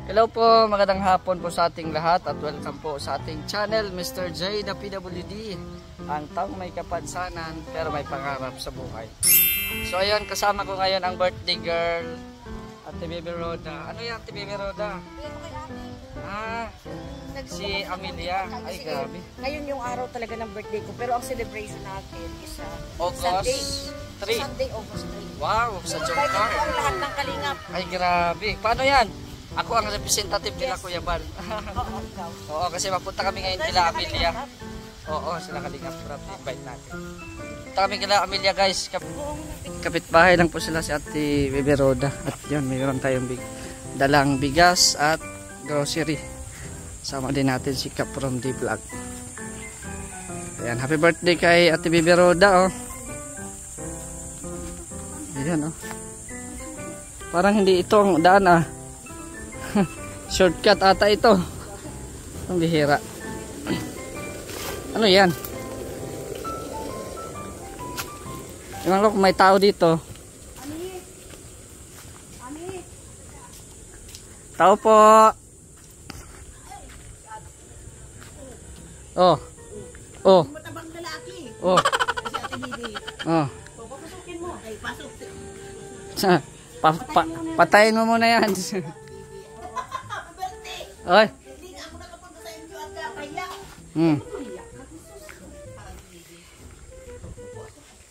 Hello po, magandang hapon po sa ating lahat at welcome po sa ating channel Mr. J na PWD, ang taong may kapansanan pero may pangarap sa buhay. So ayun, kasama ko ngayon ang birthday girl, Ate Bebe Roda. Ano yan, Ate Bebe Roda? Si Amelia. Ay, grabe. Ngayon yung araw talaga ng birthday ko, pero ang celebration natin is August 3. Sunday, August 3. Wow, sa Invite Jomcar. ko ang lahat ng kalingap. Ay, grabe. Paano yan? Ako ang representative nila, Kuya Bal. Oo, ikaw. Oo, kasi mapunta kami ngayon kila Amelia. Oo, sila kalingap. Invite natin. Punta kami kila Amelia, guys. Kapitbahay lang po sila si Ate Bebe Roda. At yun, mayroon tayong dalang bigas at grocery. Sama din natin si Kap from the vlog. Ayan, happy birthday kay Ate Bebe Roda, oh. Ayan, oh. Parang hindi ito ang daan, ah. Shortcut ata ito. Ang bihira. Ano yan? Ewan ko kung may tao dito. Tao po. Oh. Oh. Matabang lalaki. Oh. Si Ate Bibi. Oh. Papasukin mo. Ay, pasok. Patayin mo muna yan. Oy. Hindi ako nakapunta sa inyo at kaya.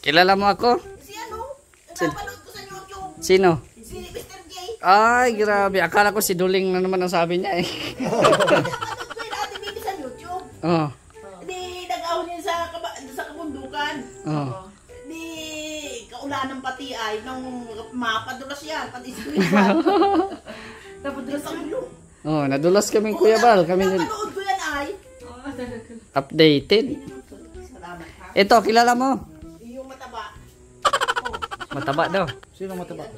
Kilala mo ako? Si ano? Napanood ko sa YouTube. Sino? Si Mr. J. Ay, grabe. Akala ko si Duling na naman ang sabi niya eh. Napanood ko yung Ate Bibi sa YouTube. Oh. Di nag-ahon niya sa kabundukan. Oh. Di kaulan ng pati ay nung mapadulas yan. Pati sa iwan. Napadulas ang ulo. Oh, nadulas kami Kuya Bal. Kami Napanood ko yan ay. updated. Salamat ha. Ito, kilala mo? Yung mataba. Mataba daw. Sino mataba?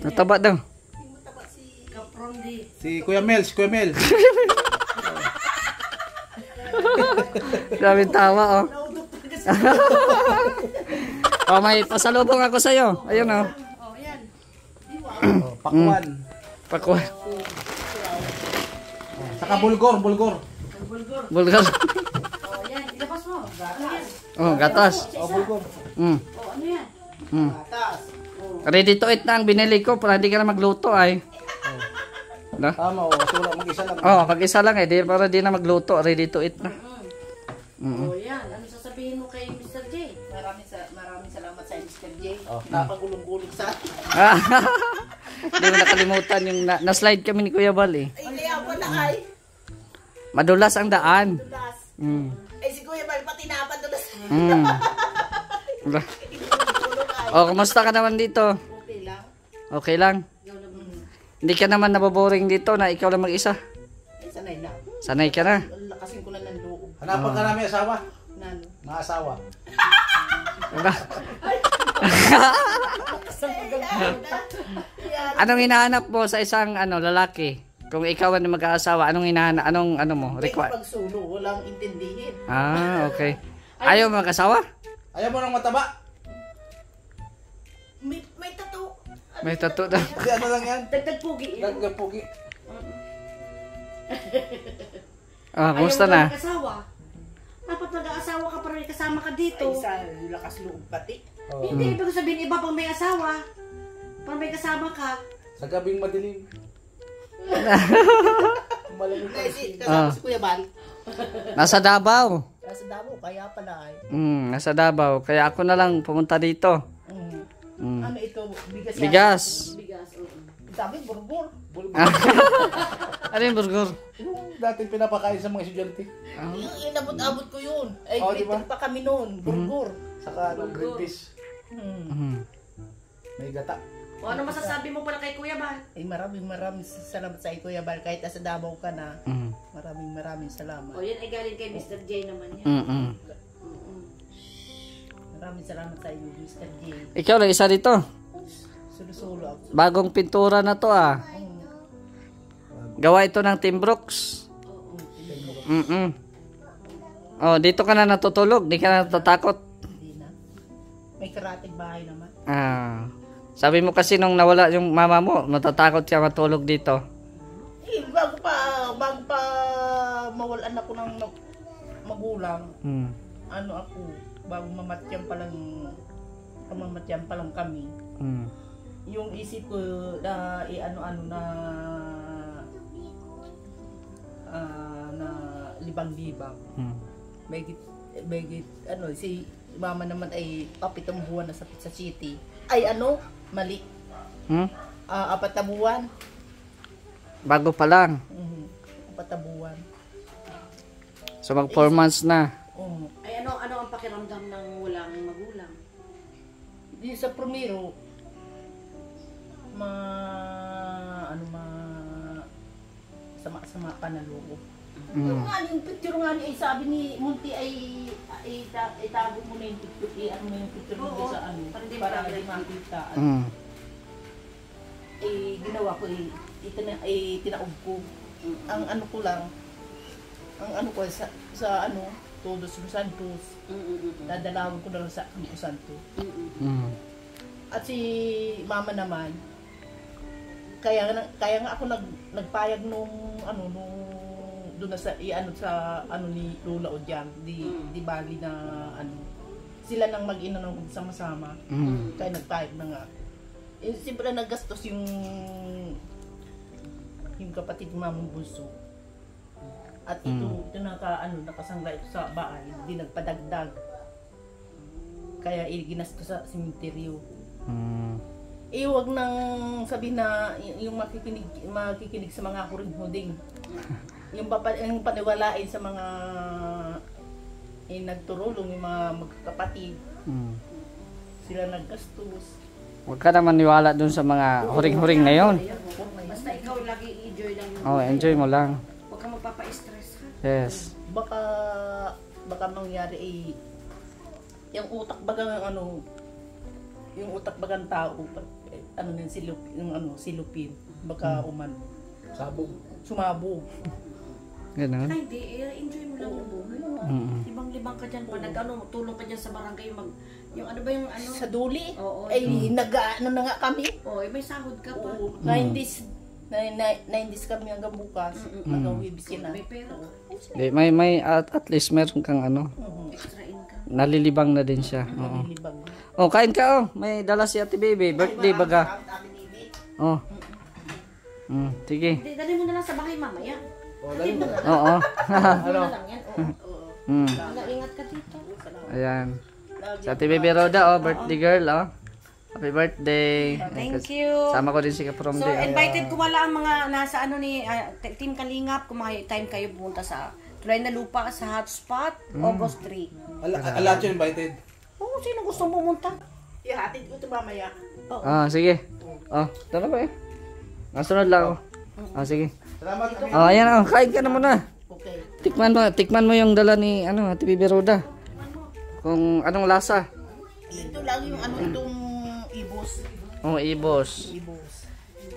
Mataba daw. Yung mataba si Kaprondi. Si Kuya Mel, si Kuya Mel. Grabe tawa, oh. Naudot talaga siya. Oh, may pasalubong ako sa'yo. Ayun, oh. Oh, yan. Oh, Pakwan. Pakuha. Saka Bulgor, Bulgor. Bulgar. Oh, yan. Ilabas mo. Ano yan? Oh, gatas. Oh, Bulgor. Mm. Oh, ano yan? Mm. Atas. Oh. Ready to eat na ang binili ko para hindi ka na magluto ay. No? Tama, oh. Sula, mag-isa lang. Oh, pag-isa lang eh. Para di na magluto. Ready to eat na. Oh, yan. Ano sasabihin mo kay Mr. J? Maraming salamat sa Mr. J. Oh. Napagulong-gulong sa atin. Hindi mo nakalimutan yung na-slide kami ni Kuya Bal eh. Ay, kaya pala ay. Madulas ang daan. Dulas. Mm. Ay, si Kuya Bal pati napadulas. Mm. Oh, kumusta ka naman dito? Okay lang. Okay lang. Hindi ka naman naboboring dito na ikaw lang mag-isa. Ay, sanay na. Sanay ka na. Lakasin ko na ng loob. Hanapan ka namin asawa. Nano. Mga asawa. Diba? Anong hinahanap mo sa isang lalaki? Kung ikaw ang mag-aasawa, anong hinahanap? Anong mo? Require? Pagsulo, walang intindihin. Ah, okay. Ayaw mo mag-asawa? Ayaw mo nang mataba? May tattoo. May tattoo daw. Kasi ano lang yan? Dagdag pugi. Dagdag pugi. Ah, kumusta na? Mag-asawa. Dapat mag-aasawa ka para may kasama ka dito. Ay, sa lakas loob pati. Oh. Hindi, ibig sabihin iba pang may asawa. Para may kasama ka. Sa gabing madilim. Malamig pa Kasi kasama si Kuya Bal. Nasa Davao. Nasa Davao, kaya pala ay. Nasa Davao. Kaya ako na lang pumunta dito. Ano ito? Bigas yan? Bigas. Bigas, oo. Sabi, burbur. Ano yung burger? Yung dating pinapakain sa mga estudyante. Yung inabot-abot ko yun. Ay, Oh, grade diba? 3 pa kami noon. Burbur. Saka green fish. May gata. O ano masasabi mo pala kay Kuya Bal? Ay, maraming salamat sa Kuya Bal. Kahit nasa Davao ka na, maraming salamat. O yan ay galing kay Mr. J naman yan. Maraming salamat sa iyo, Mr. J. Ikaw lang isa dito. Sulo-sulo ako. Bagong pintura na to ah. Gawa ito ng Team Brooks. Oh, dito ka na natutulog. Di ka na natatakot. Hindi na. May karating bahay naman. Ah. Sabi mo kasi nung nawala yung mama mo, natatakot ka matulog dito. mawalan ako ng magulang, Mm. ano ako, bago mamatyan pa lang kami, Mm. yung isip ko na ano-ano na na libang-libang. Mm. Begit, ano, si mama naman ay 7 buwan na sa city. Ay ano, mali. Hmm? 4 na buwan. Bago pa lang. 4 na buwan. So mag 4 months na. Ay ano ang pakiramdam ng walang magulang? Di sa primero, sama pa na loob. Yung nga, yung picture nga niya, sabi ni Munti ay itago mo na yung picture, ano mo yung picture mo sa ano, para hindi makita. Mm. Ginawa ko, tinaob ko. Ang ano ko lang, ang ano ko sa ano, Todos los Santos, dadalawin ko na lang sa Campo Santo. Mm. At si mama naman, kaya nga ako nagpayag nung doon sa ni Lola Odyang, di bali na ano, sila nang mag-ina ng sama-sama. Kaya nagpayag na nga. Siyempre naggastos yung kapatid ni Mamang Bunso. At ito nakasangla ito sa bahay, hindi nagpadagdag. Kaya ginastos sa simenteryo. Wag nang sabihin na yung makikinig sa mga huring-huding. yung paniwalain sa mga nagturulong, yung mga magkakapatid. Sila naggastos. Huwag ka naman niwala dun sa mga huring-huring ngayon. Basta ikaw lagi enjoy lang yung Oh, enjoy mo lang. Huwag kang magpapa-stress ha. Yes. Baka mangyari yung utak bagang yung utak bagang tao, silupin, baka Sabog. sumabog. Ganun. Ay, hindi. Enjoy mo lang yung buhay. Libang-libang ka dyan. Tulong ka dyan sa barangay. Yung ano ba yung ano? Sa duli, Oo. nag-ano na nga kami. May sahod ka pa. Oo, 90s kami hanggang bukas. Hanggang wibis na. May pera ka. Di, may at least meron kang Extra income. nalilibang na din siya. Oo. Libag. Oh, kain ka oh. May dala si Ate Baby. Birthday baga. Oh. Sige. Hindi, dali mo na lang sa bahay mamaya. Dali mo. Oo. Ano lang yan. Oo. Mm. Ingat ka dito. Ayan. Si Ate Baby Roda, birthday girl, Happy birthday. Thank you. Sama ko din si Kaprom So, Day. invited ko wala ang mga nasa Team Kalingap. Kung may time kayo pumunta sa Tulay na Lupa sa hotspot, August 3. Lahat yun invited. Oo, sino gustong pumunta? Ihatid ko ito mamaya. Sige. Tara ba Nasunod lang ako. Sige. Salamat kami. Ayan kain ka na muna. Okay. Tikman mo yung dala ni Ate Baby Roda. Kung anong lasa. Ito lang yung itong ibos. Ibos. Ibos.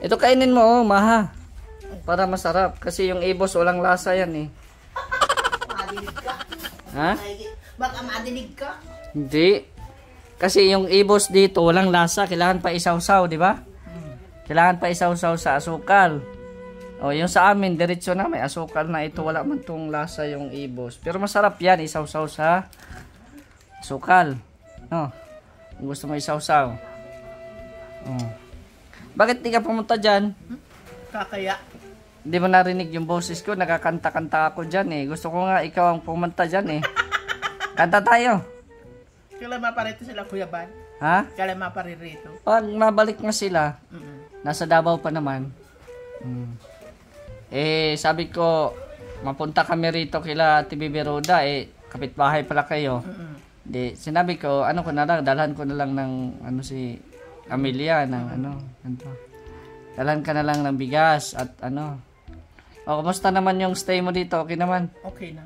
Ito kainin mo, maha. Para masarap. Kasi yung ibos, walang lasa yan Madilig ka. Ha? Baka madilig ka. Hindi. Kasi yung ibos dito, walang lasa. Kailangan pa isawsaw, di ba? Kailangan pa isawsaw sa asukal. Yung sa amin, diretso na. May asukal na ito. Wala man tong lasa yung ibos. Pero masarap yan, isawsaw sa asukal. Kung gusto mo isawsaw. Bakit di ka pumunta dyan? Kakaya. Hindi mo narinig yung boses ko, nakakanta-kanta ako dyan Gusto ko nga ikaw ang pumunta dyan Kanta tayo. Kailan maparito sila, Kuya Ban? Ha? Kailan maparirito? Pag mabalik na sila, nasa Davao pa naman. Sabi ko, mapunta kami rito kila Ate Baby Roda, kapitbahay pala kayo. Sinabi ko, ko na lang, dalhan ko na lang ng si Amelia ng dalhan ka na lang ng bigas at kumusta naman yung stay mo dito? Okay naman? Okay na.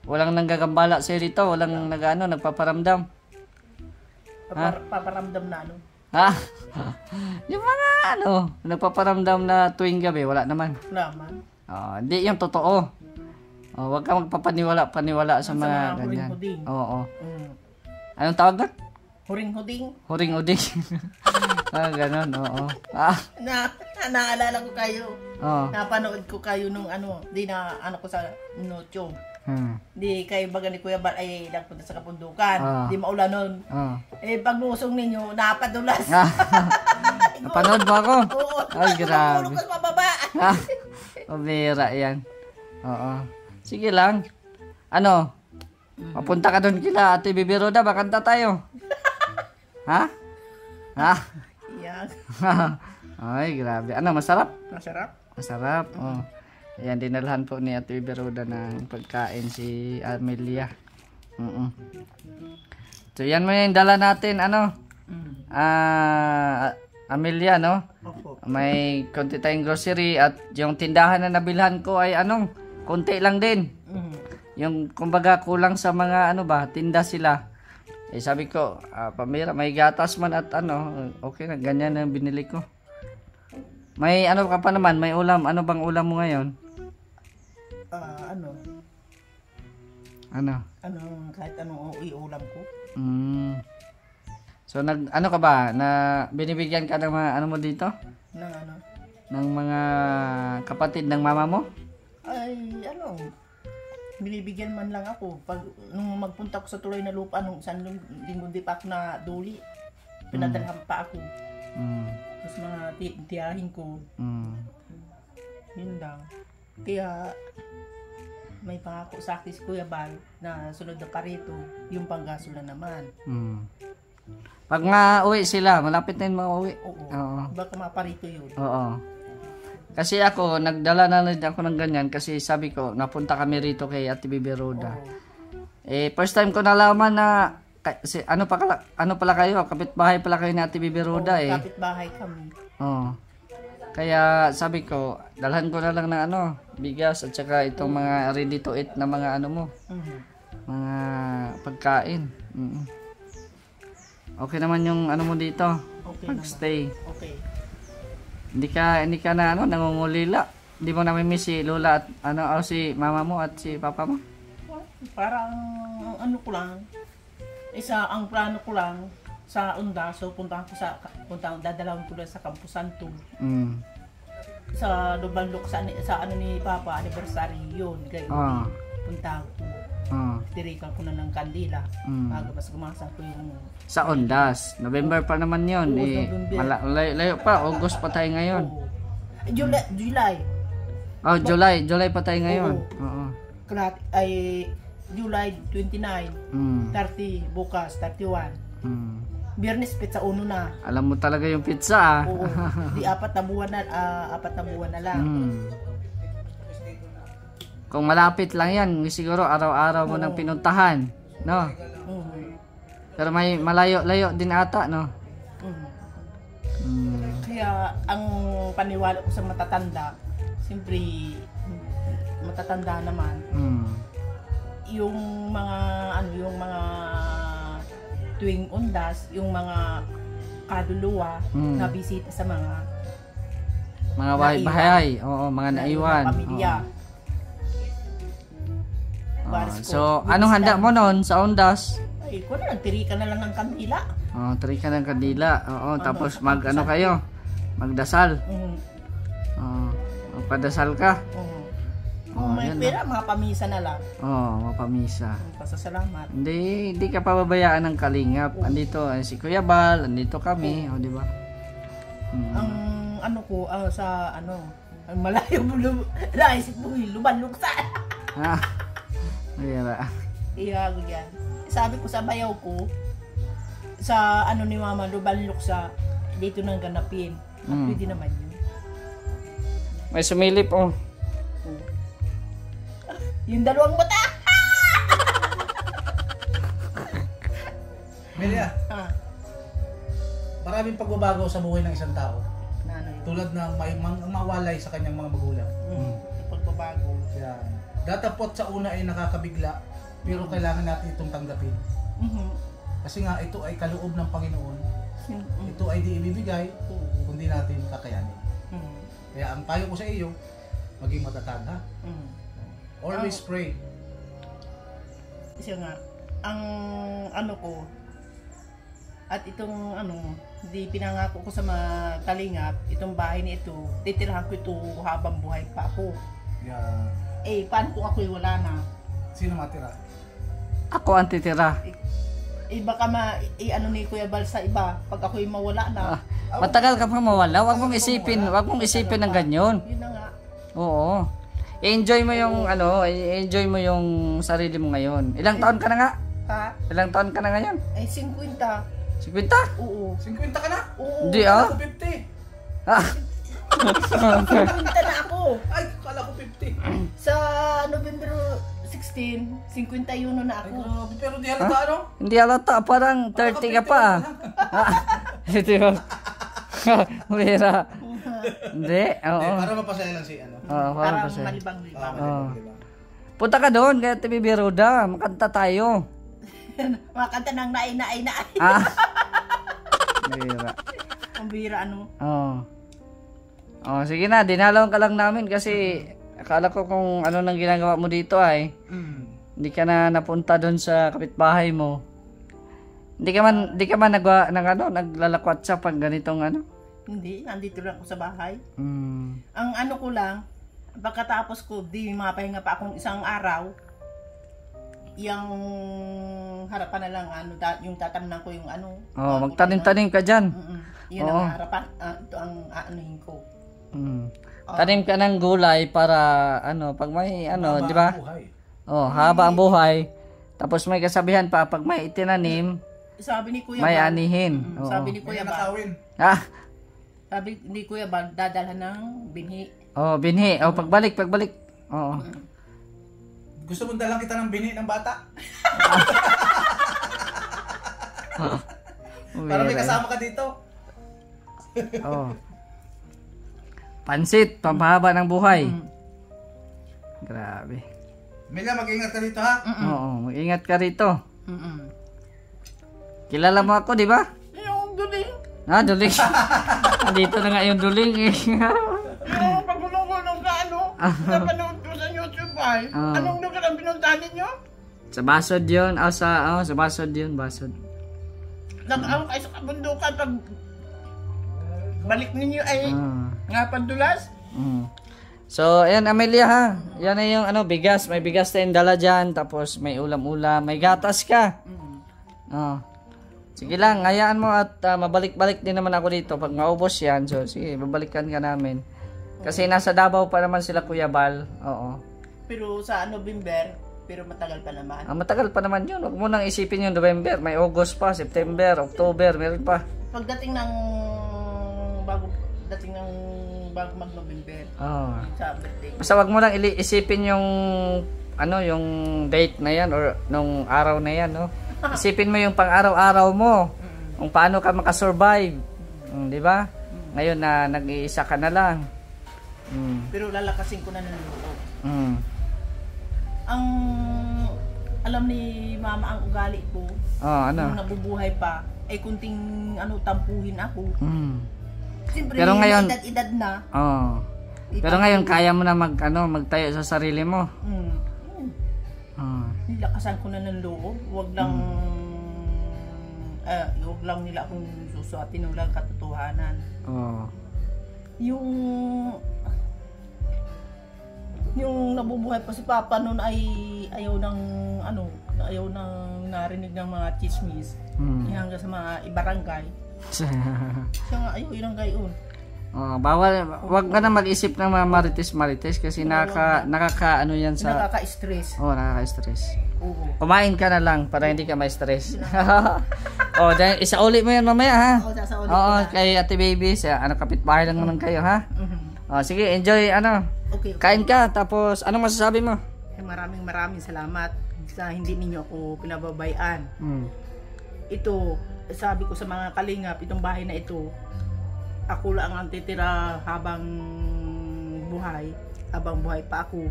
Walang nanggagambala sa'yo dito? Walang nagpaparamdam? Paparamdam na Ha? Yung mga nagpaparamdam na tuwing gabi, wala naman. Naman. Hindi yung totoo. Huwag ka magpapaniwala sa mga ganyan. huring-huding. Oo. Anong tawag na? Huring-huding. Huring-uding. Ganon, oo. Ah, Naalala ko kayo. oo. Napanood ko kayo nung di na ko sa YouTube. Di kayo baga ni Kuya Bal ay nagpunta sa kapundukan. Di maulan nun. Pag lusong ninyo, napadulas. Napanood mo ako? Oo. Ay, grabe. Tulog ka sa mababa. Pabira yan. Oo. Sige lang. Ano? Mapunta ka doon kila Ate Bibi Roda, bakanta tayo. Ha? Ha? Yan. Ay, grabe. Ano, masarap? Masarap. Masarap. Oh. Ayan, dinalhan po ni Ate Bibi Roda ng pagkain si Amelia. So, yan mo yung dala natin. Ano? Amelia, no? Opo. May konti tayong grocery at yung tindahan na nabilhan ko ay konti lang din. Yung kumbaga kulang sa mga tinda sila. Eh sabi ko, pamira, may gatas man at okay na, ganyan na binili ko. May ka pa naman, may ulam. Ano bang ulam mo ngayon? Kahit anong iulam ko. So ka ba na binibigyan ka ng mga mo dito? Ng mga kapatid ng mama mo? Ay, binibigyan man lang ako. Nung magpunta ko sa Tulay na Lupa, nung isang linggo di pa ako na duli, pinadalhan pa ako. Tapos mga tiyahin ko. Yun lang. Kaya, may pangako sa akin si Kuya Bal na sunod na parito, yung panggasula naman. Pag mauwi sila, malapit na yun mauwi. Oo. Baka maparito yun. Oo. Kasi ako, nagdala na rin ako ng ganyan kasi sabi ko, napunta kami rito kay Ate Bibi Roda. First time ko nalaman na, ano pala kayo, kapitbahay pala kayo ni Ate Bibi Roda Kapitbahay kami. Oo. Kaya sabi ko, dalhan ko na lang ng bigas at saka itong mga ready to eat na mga mga pagkain. Okay naman yung mo dito. Okay Mag-stay. Okay. Hindi ka na nangungulila. Hindi mo namimiss si Lola at si mama mo at si papa mo? Parang ko lang. Ang plano ko lang sa Undas, so dadalawin ko lang sa Campo Santo. Sa Lubanlok sa ni Papa anniversary yun, gayon. Punta ko. Tirikan ko na ng kandila. Mas gumasa ko yung sa Undas. November pa naman yun. Layo pa. August pa tayo ngayon. July. Oh, July pa tayo ngayon. Oo. Ay July 29. 30 bukas 31. Biyernes pizza 1 na. Alam mo talaga yung pizza. Oo. Di 4 na buwan na lang. Kung malapit lang yan, siguro araw-araw mo nang pinuntahan, no? Pero may malayo-layo din ata, no? Kaya ang paniwala ko sa matatanda, siyempre matatanda naman. Yung mga tuwing Undas, yung mga kaduluwa na bisita sa mga bahay, oo, mga naiwan. Pamilya. So, anong handa mo noon sa Undas? Ay, nagtirikan na lang ng kandila. Tirikan ng kandila. Oo, tapos kayo? Magdasal. Magpadasal ka. May pera, mapamisa na lang. Mapamisa. Pasasalamat. Hindi ka pababayaan ng kalingap. Andito si Kuya Bal, andito kami, di ba? Ang malayo mo, naisip mo, lumaluksan. Iyago yan. Sabi ko sa bayaw ko, sa ni Mama, lumaluksa, dito nang ganapin. At pwede naman yun. May sumilip, Yung dalawang mata! Melia, maraming pagbabago sa buhay ng isang tao. Tulad ng mawalay sa kanyang mga magulang. Pagbabago. Yan. Datapot sa una ay nakakabigla, pero kailangan natin itong tanggapin. Kasi nga ito ay kaloob ng Panginoon. Ito ay di ibibigay kung di natin kakayanin. Kaya ang payo ko sa iyo, maging matatag, ha? Always pray. Kasi nga, ang ko, at itong Di pinangako ko sa mga kalingap, itong bahay na ito, titirahan ko ito habang buhay pa ako. Yeah. Eh, paano kung ako'y wala na? Sino matira? Ako ang titira. Eh, baka ano ni Kuya Bal sa iba, pag ako'y mawala na. Matagal ka pa mawala, wag mong isipin ng ganyan. Yun na nga. Oo. I-enjoy mo yung i-enjoy mo yung sarili mo ngayon. Ilang taon ka na nga? Ha? Ilang taon ka na ngayon? Ay, 50. 50? Oo. 50 ka na? Oo. Hindi Kala ah. ko 50. Ah. 50 na ako. Ay, kala ko 50. Sa November 16, 51 na Ay, ako. grabe. Pero di halata ano? Hindi halata, parang 30 ka pa. Ito yun. Mira. Hindi, oo. Hindi, para mapasaya lang si ano. Oo, parang Parang kasi. malibang-libang. Oo. Punta ka doon, kaya TV Roda, makanta tayo. Mga kanta ng naay. Ah. Mira. Ang bira ano. Oo. Oh, sige na, dinalaw ka lang namin kasi akala ko kung ano nang ginagawa mo dito ay hindi ka na napunta doon sa kapitbahay mo. Hindi ka man naglalakwat sa pag ganitong ano? Hindi, nandito lang ako sa bahay. Mm. Ang ano ko lang, pagkatapos ko, di mapahinga pa akong isang araw, yung harapan na lang, yung tatamnan ko yung ano. Oh, magtanim-tanim ka dyan. Yun Oo. ang harapan, ito ang aanuhin ko. Mm. Tanim ka ng gulay para pag may di ba? Oh, haba ang buhay. Tapos may kasabihan pa pag may itinanim, Sabi ni Kuya may Bal, anihin. Oo. sabi ni Kuya Kuya Bal, nakawin. Ah, sabi ni Kuya Bal, dadalhan ng binhi. oh, binhi. Oh, pagbalik. Oo. Gusto mong dalang kita ng bini ng bata? Para may kasama ka dito. Oh. Pansit, pampahaba ng buhay. Grabe. Mila, mag-ingat ka dito ha. Oo, mag-ingat ka rito. Mm-mm. Kilala mo ako, di ba? Yung duling. Ah, duling. Dito na nga yung duling eh. Yung pagulong-gulong ka napanood ko sa YouTube ay, anong lugar ang pinuntahan ninyo? Sa Basod yun. Sa Basod yun, Basod. Nag-aw kayo sa kabundukan pag balik ninyo ay nga pandulas? So, ayan Amelia ha. Yan na yung bigas. May bigas tayong dala dyan. Tapos may ulam-ulam. May gatas ka. Sige lang, hayaan mo at mabalik-balik din naman ako dito. Pag maubos yan, so sige, babalikan ka namin. Kasi nasa Davao pa naman sila Kuya Bal. Oo. Pero sa November, pero matagal pa naman. Matagal pa naman yun. Huwag mo nang isipin yung November. May August pa, September, October, meron pa. Pagdating ng bago mag-November. Sa birthday. Basta wag mo lang isipin yung yung date na yan or nung araw na yan, no? Isipin mo yung pang-araw-araw mo. Kung paano ka makasurvive. Di ba? Ngayon na nag-iisa ka na lang. Pero lalakasin ko na ng loob. Ang alam ni Mama ang ugali ko. Nung nabubuhay pa, ay kunting tampuhin ako. Siyempre, pero ngayon, edad na. Pero ngayon kaya mo na magtayo sa sarili mo. Nilakasan ko na ng loob. Wag lang nila akong susuatin ng lang katotohanan. Yung nabubuhay pa si Papa noon ay ayaw nang narinig ng mga chismis. Hanggang sa mga ibarangay. Siya nga ayaw ilang gayon. Bawal, wag ka na mag-isip ng mga marites kasi nakaka-ano yan sa... Nakaka-stress. Nakaka-stress. Oo. Kumain ka na lang para hindi ka ma-stress. Dahil isauli mo yan mamaya ha. Sasauli ko na. Kay Ate Baby, kapitbahay lang naman kayo ha. Sige, enjoy Okay. Kain ka, tapos anong masasabi mo? Maraming salamat sa hindi ninyo ako pinababayaan. Ito, sabi ko sa mga kalingap, itong bahay na ito, ako lang ang titira habang buhay pa ako.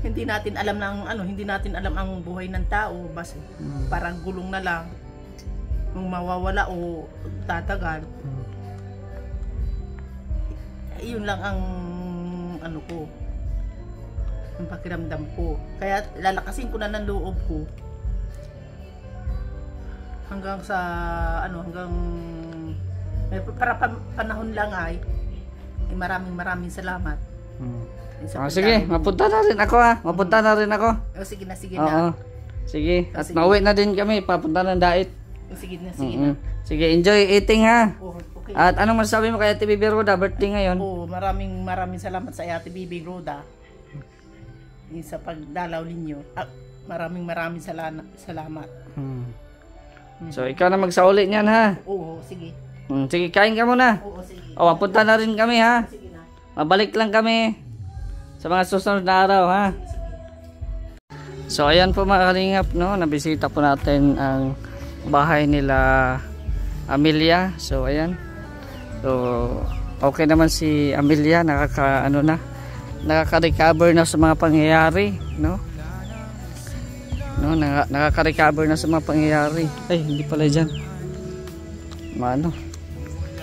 Hindi natin alam ang buhay ng tao, basta parang gulong na lang. Kung mawawala o tatagal. Iyon lang ang ang pakiramdam ko. Kaya lalakasin ko na ng loob ko hanggang Para panahon lang ay maraming salamat. Sige, mapunta na rin ako ha. Mapunta na rin ako. Sige na. Oo. Sige. At mauwi na din kami. Papunta ng Dait. Sige na. Sige, enjoy eating ha. Okay. At anong masasabi mo kay Ate Bibi Roda? Birthday ngayon. Maraming salamat sa Ate Bibi Roda. Sa pagdalaw ninyo. Maraming salamat. So, ikaw na magsauli niyan ha. Oo, sige. Sige, kain ka muna. Oo, sige. Punta na rin kami ha. Sige na. Mabalik lang kami sa mga susunod na araw ha. So ayan po mga kalingap, no, nabisita po natin ang bahay nila Amelia. So ayan. So okay naman si Amelia, nakaka-recover na sa mga pangyayari, no? Nakaka-recover na sa mga pangyayari. Ay, hindi pala diyan.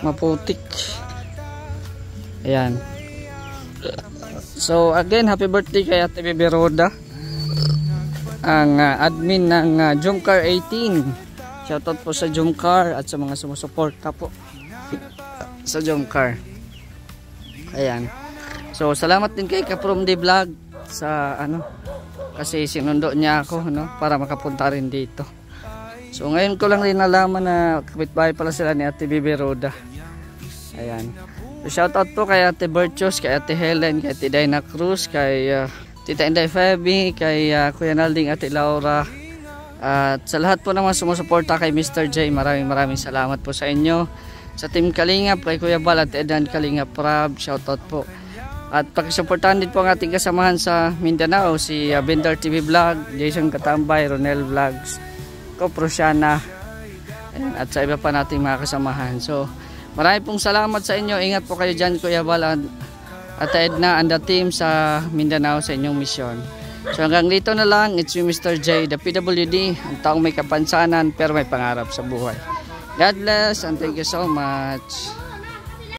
Maputik. Ayan. So again, happy birthday kay Ate Bibi Roda, ang admin ng Jumcar 18. Shoutout po sa Jumcar at sa mga sumusuporta po sa Jumcar. Ayan. So salamat din kay Kaprom The Vlog sa kasi sinundo niya ako, no, para makapunta rin dito. So ngayon ko lang rin nalaman na kapitbahay pala sila ni Ate Bibi Roda. Ayan. So, shoutout po kay Ate Bertios, kay Ate Helen, kay Ate Dina Cruz, kay Tita Inday Feby, kay Kuya Nalding, Ate Laura, at sa lahat po naman sumusuporta kay Mr. J. Maraming salamat po sa inyo. Sa Team Kalingap, kay Kuya Bal at Edan Kalingap Rab, shoutout po. At pakisuportahan din po ang ating kasamahan sa Mindanao, si Bindar TV Vlog, Jason Katambay, Ronel Vlogs, Coprosiana, at sa iba pa nating mga kasamahan. So maraming pong salamat sa inyo. Ingat po kayo dyan, Kuya Bal at Edna and the team sa Mindanao sa inyong misyon. So hanggang dito na lang. It's me, Mr. J, the PWD, ang taong may kapansanan pero may pangarap sa buhay. God bless and thank you so much.